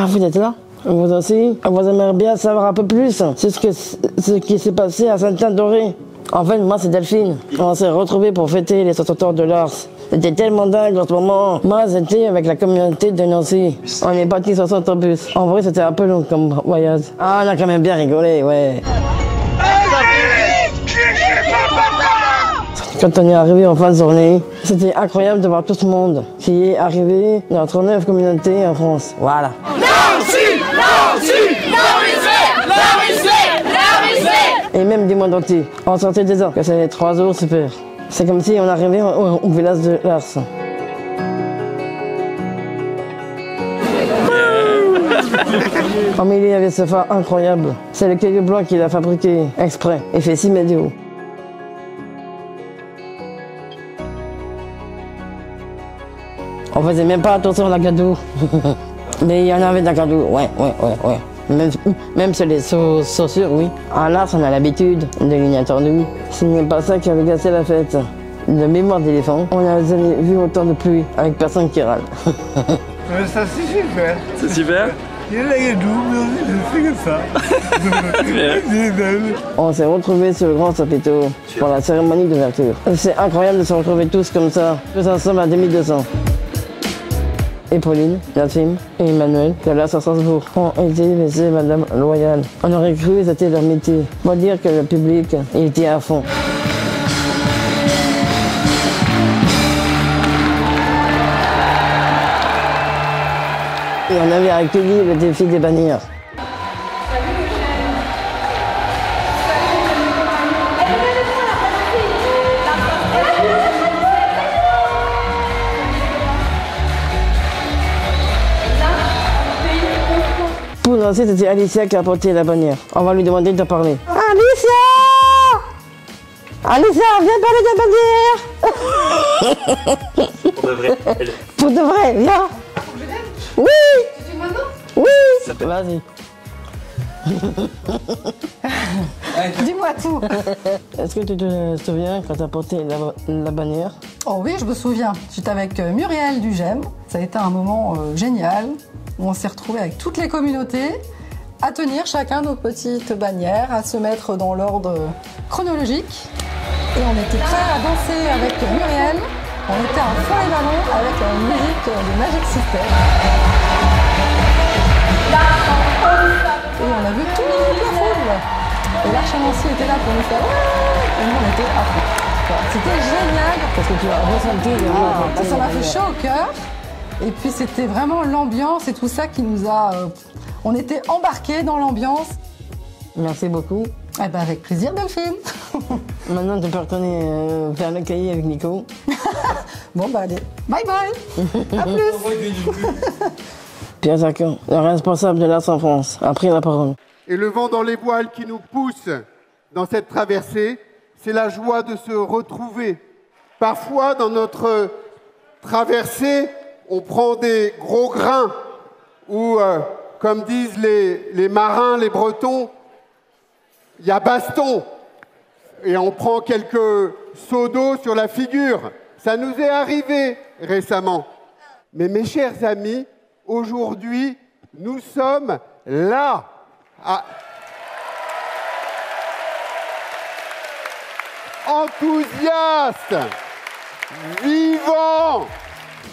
Ah, vous êtes là? Vous aussi? Vous aimeriez bien savoir un peu plus? C'est ce qui s'est passé à Saint-Anne-d'Oré. En fait, moi, c'est Delphine. On s'est retrouvés pour fêter les 60 ans de Lars. C'était tellement dingue en ce moment. Moi, c'était avec la communauté de Nancy. On est parti 60 en bus. En vrai, c'était un peu long comme voyage. Ah, on a quand même bien rigolé, ouais. Quand on est arrivé en fin de journée, c'était incroyable de voir tout ce monde qui est arrivé dans 39 communautés en France. Voilà. Nancy, Nancy, Nancy, Et même du monde entier. On sortait des ans, que c'est 3 jours super. C'est comme si on arrivait au village de Lars. Au milieu, il y avait ce phare incroyable. C'est le caillou blanc qui l'a fabriqué exprès. Il fait 6 mètres de haut. On faisait même pas attention à la cadeau. Mais il y en avait de la cadeau, ouais. Même sur les chaussures, oui. À Lars, on a l'habitude de l'inattendu. Ce n'est pas ça qui avait gâché la fête. De mémoire d'éléphant, on n'a jamais vu autant de pluie avec personne qui râle. Ça c'est super. C'est super. Il y a la gadoue, mais je fais que ça. On s'est retrouvés sur le grand chapiteau pour la cérémonie d'ouverture. C'est incroyable de se retrouver tous comme ça, tous ensemble à 2200. Et Pauline, Nassim et Emmanuel, de Lars à Strasbourg, ont été laissés Madame Loyal. On aurait cru que c'était leur métier. Pour dire que le public était à fond. Et on avait accueilli le défi des bannières. Pour lancer, c'était Alicia qui a porté la bannière. On va lui demander de parler. Alicia! Alicia, viens parler de la bannière! Pour de vrai. Pour de vrai, viens! Oui! Tu filmes maintenant? Oui! Vas-y. Dis-moi tout. Est-ce que tu te souviens quand tu as porté la bannière? Oh oui, je me souviens. J'étais avec Muriel Dugem. Ça a été un moment génial où on s'est retrouvés avec toutes les communautés à tenir chacun nos petites bannières, à se mettre dans l'ordre chronologique. Et on était prêts à danser avec Muriel. On était à fond les ballons avec la musique de Magic System. Et on a vu toute la foule. Et l'Arche Nancy était là pour nous faire ouais. Et nous on était à fond. Voilà, c'était génial. Parce que tu as ressenti Ça m'a fait chaud au cœur. Et puis c'était vraiment l'ambiance et tout ça qui nous a... on était embarqués dans l'ambiance. Merci beaucoup. Eh ben avec plaisir Delphine. Maintenant tu peux retourner faire le cahier avec Nico. Bon bah allez, bye bye. À plus. Pierre Jacquin, le responsable de Lars en France, a pris la parole. Et le vent dans les voiles qui nous pousse dans cette traversée, c'est la joie de se retrouver. Parfois, dans notre traversée, on prend des gros grains ou, comme disent les marins, les Bretons, il y a baston. Et on prend quelques seaux d'eau sur la figure. Ça nous est arrivé récemment. Mais mes chers amis, aujourd'hui, nous sommes là. Enthousiastes, vivants.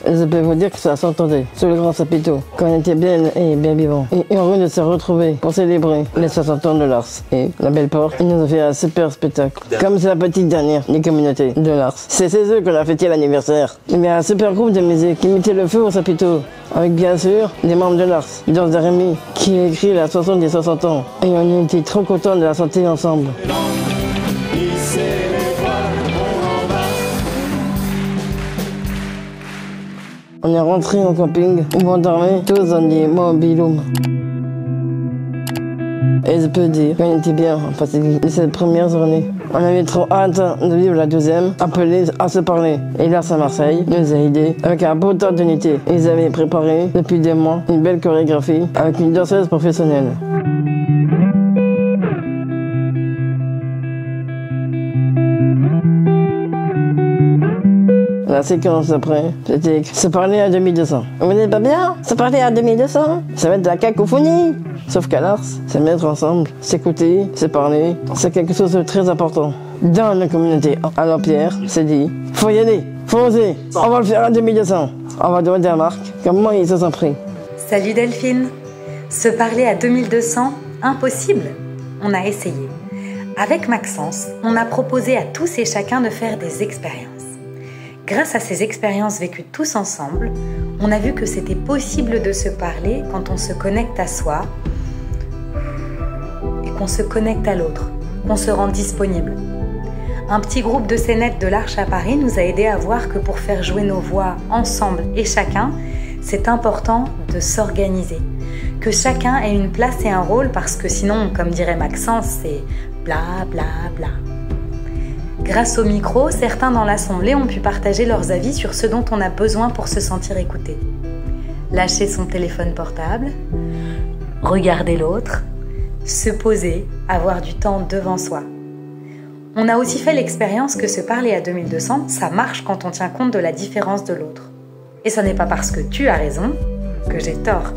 Je peux vous dire que ça s'entendait sur le grand chapiteau, qu'on était bien et bien vivants. Et heureux de se retrouver pour célébrer les 60 ans de Lars. Et la belle porte, ils nous ont fait un super spectacle. Comme c'est la petite dernière des communautés de Lars. C'est eux qu'on a fêté l'anniversaire. Il y a un super groupe de musique qui mettait le feu au chapiteau. Avec bien sûr des membres de Lars, dont Jérémy, qui a écrit la chanson des 60 ans. Et on était trop contents de la chanter ensemble. On est rentré au camping où on dormait tous dans des mobil-homes. Et je peux dire qu'on était bien passé cette première journée. On avait trop hâte de vivre la deuxième, appelée à se parler. Et Lars à Marseille nous a aidés avec un beau temps d'unité. Ils avaient préparé depuis des mois une belle chorégraphie avec une danseuse professionnelle. La séquence après, c'était se parler à 2200. Vous n'êtes pas bien? Se parler à 2200? Ça va être de la cacophonie. Sauf qu'à l'art, c'est mettre ensemble, s'écouter, se parler. C'est quelque chose de très important dans la communauté. Alors Pierre s'est dit, faut y aller, faut oser. On va le faire à 2200. On va demander à Marc comment ils se sont pris. Salut Delphine. Se parler à 2200, impossible. On a essayé. Avec Maxence, on a proposé à tous et chacun de faire des expériences. Grâce à ces expériences vécues tous ensemble, on a vu que c'était possible de se parler quand on se connecte à soi et qu'on se connecte à l'autre, qu'on se rend disponible. Un petit groupe de scénettes de l'Arche à Paris nous a aidés à voir que pour faire jouer nos voix ensemble et chacun, c'est important de s'organiser. Que chacun ait une place et un rôle parce que sinon, comme dirait Maxence, c'est bla bla bla. Grâce au micro, certains dans l'assemblée ont pu partager leurs avis sur ce dont on a besoin pour se sentir écouté. Lâcher son téléphone portable, regarder l'autre, se poser, avoir du temps devant soi. On a aussi fait l'expérience que se parler à 2200, ça marche quand on tient compte de la différence de l'autre. Et ce n'est pas parce que tu as raison que j'ai tort.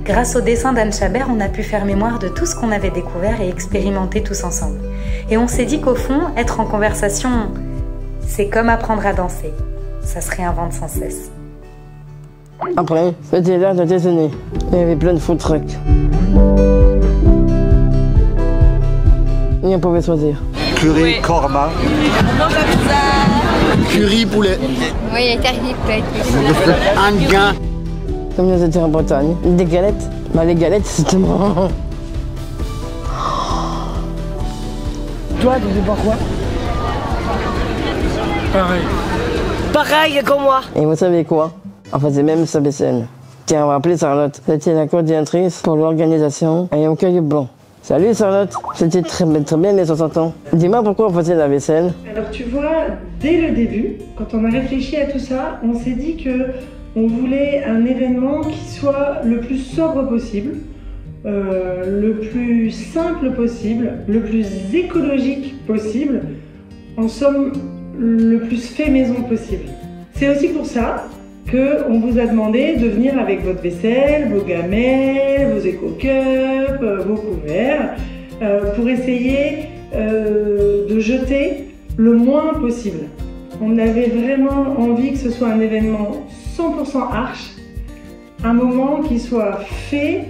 Grâce au dessin d'Anne Chabert, on a pu faire mémoire de tout ce qu'on avait découvert et expérimenté tous ensemble. Et on s'est dit qu'au fond, être en conversation, c'est comme apprendre à danser. Ça se réinvente sans cesse. Après, c'était l'heure de déjeuner. Il y avait plein de food trucks. Et on pouvait choisir. Curry, Oui. korma, On mange la pizza. curry, poulet, Oui, les tarifs peut être un gain. Comme nous étions en Bretagne, des galettes. Bah, les galettes, c'était bon. Toi, tu sais pas quoi? Pareil. Pareil comme moi. Et vous savez quoi? On faisait même sa vaisselle. Tiens, on va appeler Charlotte. C'était la coordinatrice pour l'organisation et au Cueil Blanc. Salut Charlotte, c'était très bien les 60 ans. Dis-moi pourquoi on faisait la vaisselle. Alors tu vois, dès le début, quand on a réfléchi à tout ça, on s'est dit que on voulait un événement qui soit le plus sobre possible, le plus simple possible, le plus écologique possible, en somme, le plus fait maison possible. C'est aussi pour ça qu'on vous a demandé de venir avec votre vaisselle, vos gamelles, vos éco-cups, vos couverts, pour essayer de jeter le moins possible. On avait vraiment envie que ce soit un événement 100% Arche, un moment qui soit fait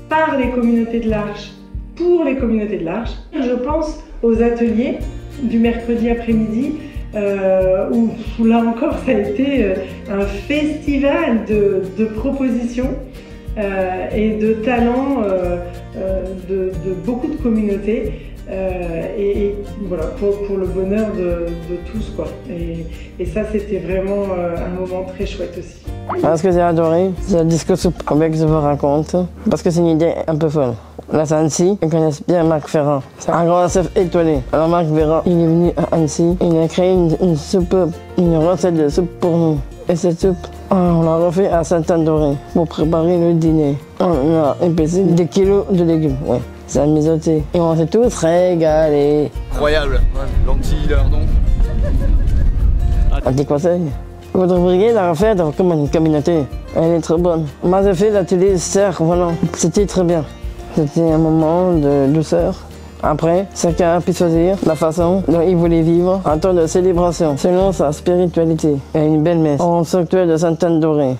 par les communautés de l'Arche, pour les communautés de l'Arche. Je pense aux ateliers du mercredi après-midi, où là encore ça a été un festival de propositions et de talents de beaucoup de communautés. Et voilà, pour le bonheur de tous, quoi. Et ça, c'était vraiment un moment très chouette aussi. Ce que j'ai adoré, c'est la disco soupe avec Je vous raconte, parce que c'est une idée un peu folle. Là, c'est Annecy, ils connaissent bien Marc Ferrand. C'est un grand chef étoilé. Alors Marc Ferrand, il est venu à Annecy, il a créé une soupe, une recette de soupe pour nous. Et cette soupe, on l'a refait à Sainte-Anne-d'Auray pour préparer le dîner. On a épaissé des kilos de légumes, ouais. Ça a mijoté. Et on s'est tous régalés. Incroyable, lentilles, lardons. Un petit conseil. Vous devriez la refaire comme une communauté. Elle est très bonne. Moi, j'ai fait l'atelier cerf, voilà. C'était très bien. C'était un moment de douceur. Après, chacun a pu choisir la façon dont il voulait vivre en temps de célébration, selon sa spiritualité. Et une belle messe en sanctuaire de Sainte-Anne-d'Auray.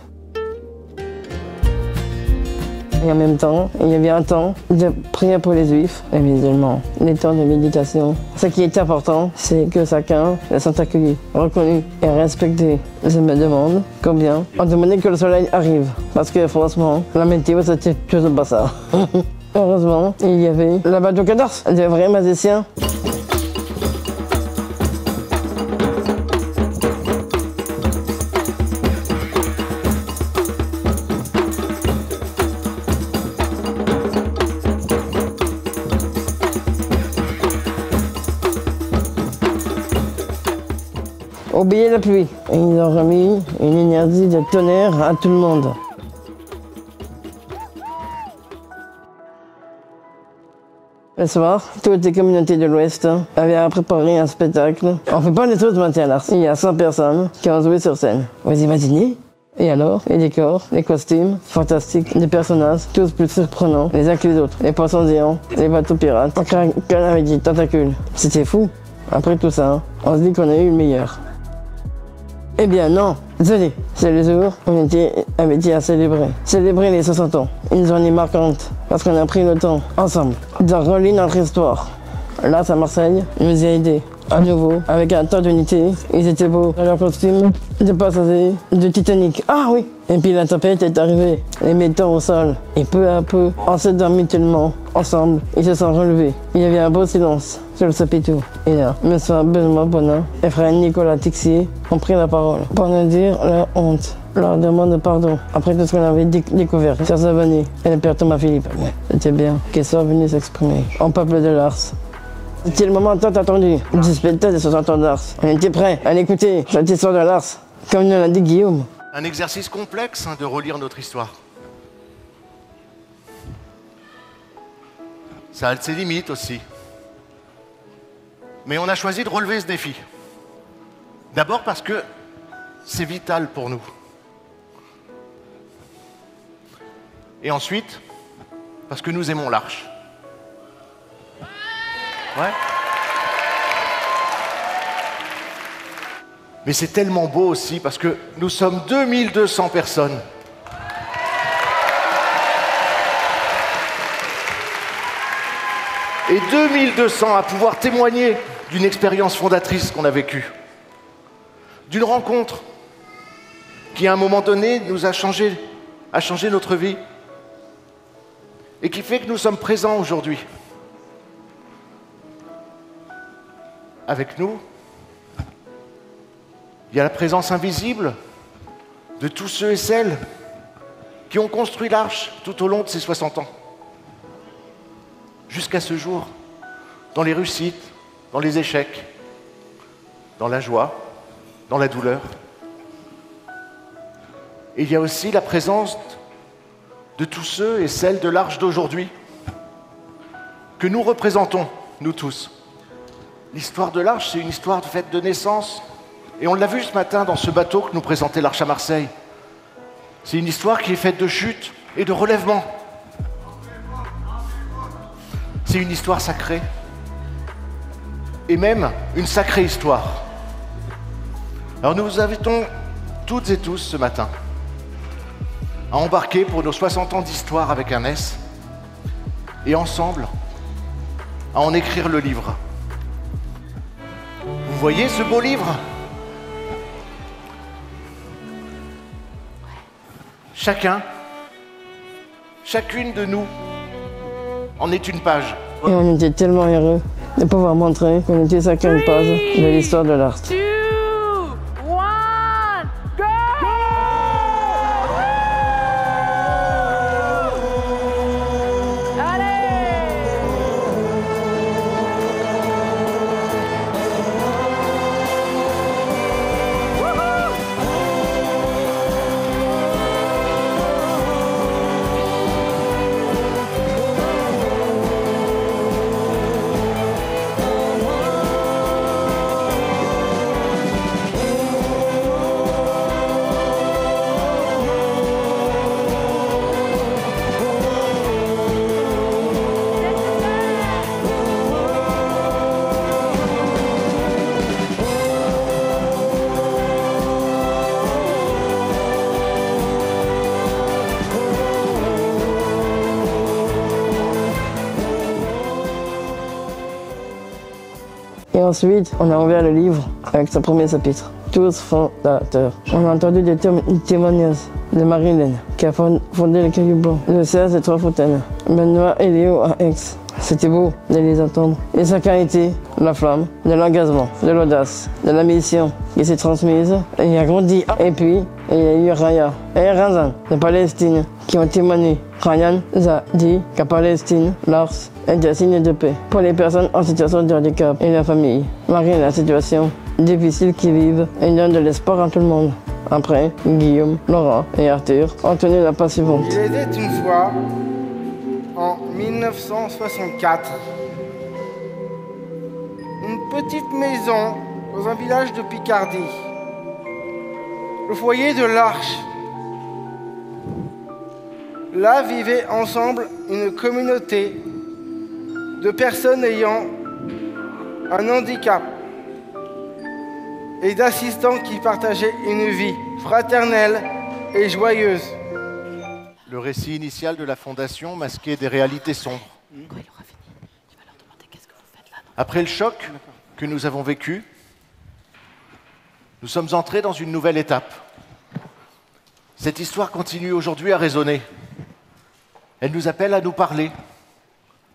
Et en même temps, il y avait un temps de prière pour les juifs et les musulmans, des temps de méditation. Ce qui est important, c'est que chacun se sente accueilli, reconnu et respecté. Je me demande combien on demandait que le soleil arrive. Parce que franchement, la météo, c'était toujours pas ça. Heureusement, il y avait la bateau cadence, des vrais magiciens. Oubliez la pluie. Et ils ont remis une énergie de tonnerre à tout le monde. Le soir, toutes les communautés de l'Ouest avaient préparé un spectacle. On fait pas les choses matin à l'Ars. Il y a 100 personnes qui ont joué sur scène. Vous imaginez? Et alors, les décors, les costumes, fantastiques, les personnages, tous plus surprenants les uns que les autres. Les poissons géants, les bateaux pirates, un avec des tentacules. C'était fou. Après tout ça, on se dit qu'on a eu le meilleur. Eh bien non, désolé, c'est le jour où on avait dit à célébrer. Célébrer les 60 ans, une journée marquante, parce qu'on a pris le temps, ensemble, de relire notre histoire. Là, à Marseille, nous a aidés. À nouveau, avec un tas d'unités, ils étaient beaux dans leurs costumes de passagers de Titanic. Ah oui! Et puis la tempête est arrivée, les mettant au sol. Et peu à peu, on s'est dormi tellement, ensemble, ils se sont relevés. Il y avait un beau silence sur le chapiteau. Et là, M. Benoît Bonin et frère Nicolas Tixier ont pris la parole pour nous dire leur honte, leur demande pardon, après tout ce qu'on avait découvert sur Savani et le père Thomas Philippe. Ouais, c'était bien qu'ils soient venus s'exprimer en peuple de l'Ars. C'était le moment tant attendu du spectacle de 60 ans d'Ars. On était prêts à l'écouter, cette histoire de l'Ars, comme nous l'a dit Guillaume. Un exercice complexe de relire notre histoire. Ça a ses limites aussi. Mais on a choisi de relever ce défi. D'abord parce que c'est vital pour nous. Et ensuite, parce que nous aimons l'Arche. Ouais. Mais c'est tellement beau aussi parce que nous sommes 2200 personnes. Et 2200 à pouvoir témoigner d'une expérience fondatrice qu'on a vécue. D'une rencontre qui à un moment donné nous a changé notre vie. Et qui fait que nous sommes présents aujourd'hui. Avec nous, il y a la présence invisible de tous ceux et celles qui ont construit l'Arche tout au long de ces 60 ans. Jusqu'à ce jour, dans les réussites, dans les échecs, dans la joie, dans la douleur. Et il y a aussi la présence de tous ceux et celles de l'Arche d'aujourd'hui que nous représentons, nous tous. L'histoire de l'Arche, c'est une histoire faite de naissance. Et on l'a vu ce matin dans ce bateau que nous présentait l'Arche à Marseille. C'est une histoire qui est faite de chute et de relèvement. C'est une histoire sacrée. Et même une sacrée histoire. Alors nous vous invitons toutes et tous ce matin à embarquer pour nos 60 ans d'histoire avec un S et ensemble à en écrire le livre. Vous voyez ce beau livre? Chacune de nous en est une page. Et on était tellement heureux de pouvoir montrer qu'on était chacun une page de l'histoire de l'Ars. Et ensuite, on a ouvert le livre avec son premier chapitre, Tous fondateurs. On a entendu des témoignages de Marie-Hélène, qui a fondé le Caillou Blanc, le Serge des Trois-Fontaines, Benoît et Léo à Aix. C'était beau de les entendre. Et chacun a été la flamme de l'engagement, de l'audace, de la mission qui s'est transmise et a grandi. Et puis, il y a eu Raya et Razan de Palestine qui ont témoigné. Ryan a dit qu'à Palestine, l'Ars est un signe de paix pour les personnes en situation de handicap et leur famille. Malgré la situation difficile qu'ils vivent, ils donnent de l'espoir à tout le monde. Après, Guillaume, Laura et Arthur ont tenu la passe suivante. Il était une fois en 1964. Une petite maison dans un village de Picardie. Le foyer de l'Arche. Là vivaient ensemble une communauté de personnes ayant un handicap et d'assistants qui partageaient une vie fraternelle et joyeuse. Le récit initial de la Fondation masquait des réalités sombres. Après le choc que nous avons vécu, nous sommes entrés dans une nouvelle étape. Cette histoire continue aujourd'hui à résonner. Elle nous appelle à nous parler,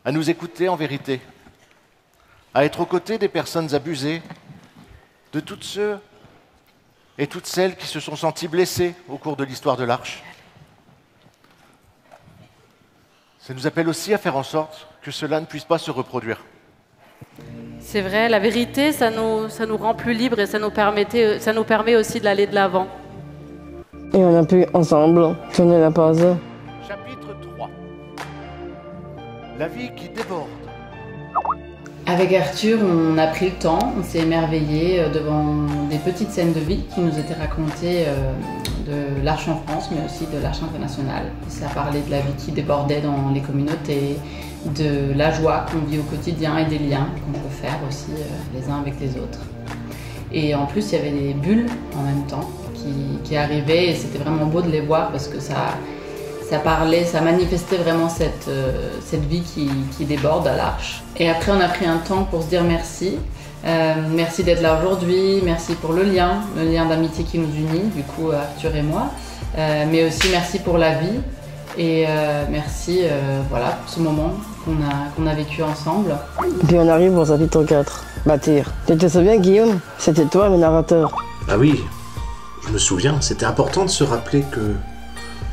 à nous écouter en vérité, à être aux côtés des personnes abusées, de tous ceux et toutes celles qui se sont sentis blessés au cours de l'histoire de l'Arche. Ça nous appelle aussi à faire en sorte que cela ne puisse pas se reproduire. C'est vrai, la vérité, ça nous rend plus libres et ça nous permet aussi d'aller de l'avant. Et on a pu ensemble tourner la page. Chapitre 3. La vie qui déborde. Avec Arthur, on a pris le temps, on s'est émerveillé devant des petites scènes de vie qui nous étaient racontées de l'Arche en France, mais aussi de l'Arche internationale. Ça parlait de la vie qui débordait dans les communautés, de la joie qu'on vit au quotidien et des liens qu'on peut faire aussi les uns avec les autres. Et en plus, il y avait des bulles en même temps qui arrivaient et c'était vraiment beau de les voir parce que ça parlait, ça manifestait vraiment cette vie qui déborde à l'Arche. Et après, on a pris un temps pour se dire merci. Merci d'être là aujourd'hui, merci pour le lien d'amitié qui nous unit, du coup Arthur et moi. Mais aussi merci pour la vie et merci voilà, pour ce moment qu'on a vécu ensemble. Puis on arrive au chapitre 4, bâtir. Tu te souviens, Guillaume? C'était toi le narrateur. Ah oui, je me souviens, c'était important de se rappeler que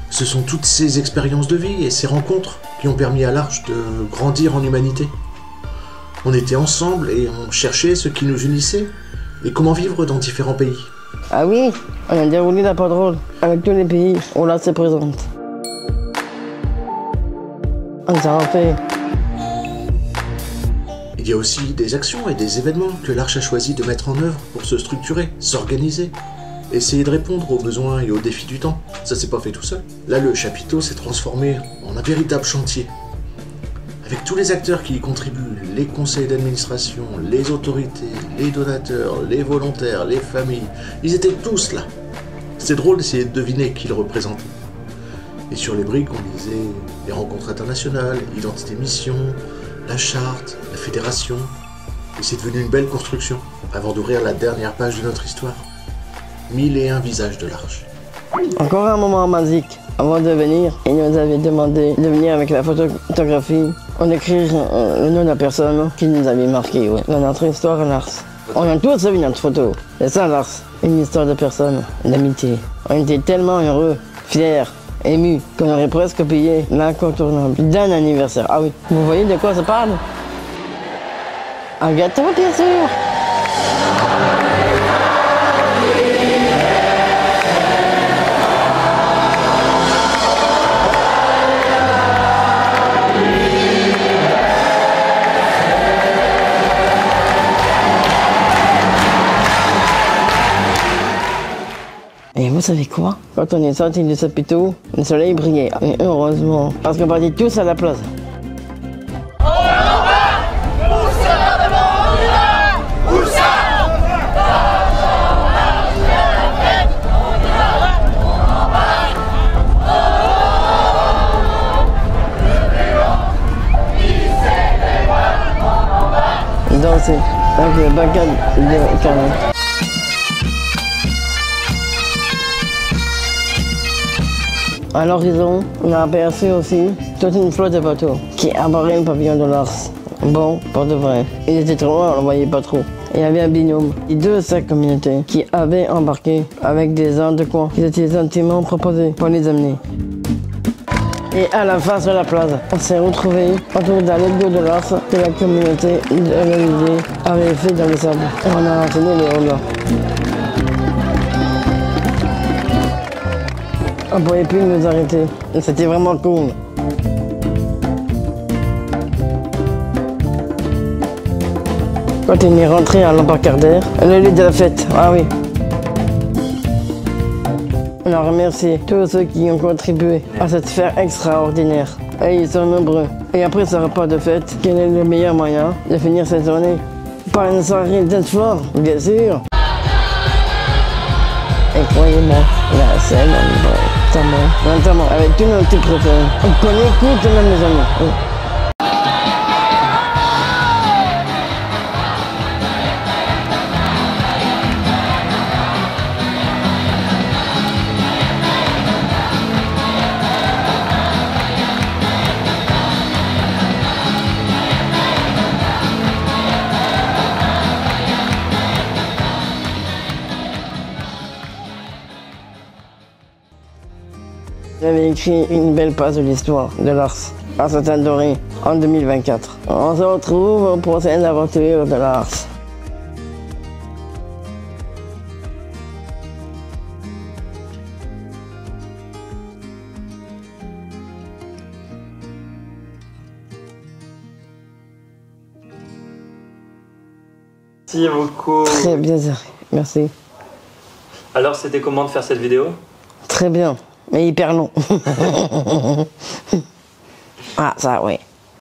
ce sont toutes ces expériences de vie et ces rencontres qui ont permis à l'Arche de grandir en humanité. On était ensemble et on cherchait ce qui nous unissait et comment vivre dans différents pays. Ah oui, on a déroulé la parole avec tous les pays où l'Arche se présente. On s'est refait. Il y a aussi des actions et des événements que l'Arche a choisi de mettre en œuvre pour se structurer, s'organiser, essayer de répondre aux besoins et aux défis du temps. Ça s'est pas fait tout seul. Là, le chapiteau s'est transformé en un véritable chantier. Avec tous les acteurs qui y contribuent, les conseils d'administration, les autorités, les donateurs, les volontaires, les familles, ils étaient tous là. C'est drôle d'essayer de deviner qui le représentait. Et sur les briques, on lisait les rencontres internationales, identité mission, la charte, la fédération. Et c'est devenu une belle construction, avant d'ouvrir la dernière page de notre histoire. 1001 visages de l'Arche. Encore un moment magique. Avant de venir, il nous avait demandé de venir avec la photographie. On écrit le nom de la personne qui nous avait marqué dans notre histoire à l'Arche. On a tous vu notre photo. C'est ça l'Arche, une histoire de personne, d'amitié. On était tellement heureux, fiers, émus, qu'on aurait presque payé l'incontournable d'un anniversaire. Ah oui, vous voyez de quoi ça parle? Un gâteau, bien sûr. Et vous savez quoi? Quand on est sorti du chapiteau, le soleil brillait. Et heureusement, parce qu'on partait tous à la place. Danser avec le bagage de canon. À l'horizon, on a aperçu aussi toute une flotte de bateaux qui arboraient le pavillon de l'Arche. Bon, pour de vrai. Il était trop loin, on ne le voyait pas trop. Il y avait un binôme de sa communauté qui avait embarqué avec des gens de coin qui étaient gentiment proposés pour les amener. Et à la face de la plage, on s'est retrouvés autour d'un logo de l'Arche que la communauté organisée avait fait dans le sable. Et on a enchaîné les honneurs. On ne pouvait plus nous arrêter. C'était vraiment cool. Quand il est rentré à l'embarcadère, le lieu de la fête, ah oui. On a remercié tous ceux qui ont contribué à cette fête extraordinaire. Et ils sont nombreux. Et après ce repas de fête, quel est le meilleur moyen de finir cette journée? Par une soirée dancefloor, bien sûr. Et croyez-moi, la scène, notamment avec tous nos petits préférés. On écoute même mes amis. Oui. J'avais écrit une belle page de l'histoire de l'Ars à Saint-Andoré en 2024. On se retrouve aux prochaines aventures de l'Ars. Merci beaucoup. Très bien, merci. Alors, c'était comment de faire cette vidéo? Très bien, mais hyper long. Ah, ça, oui.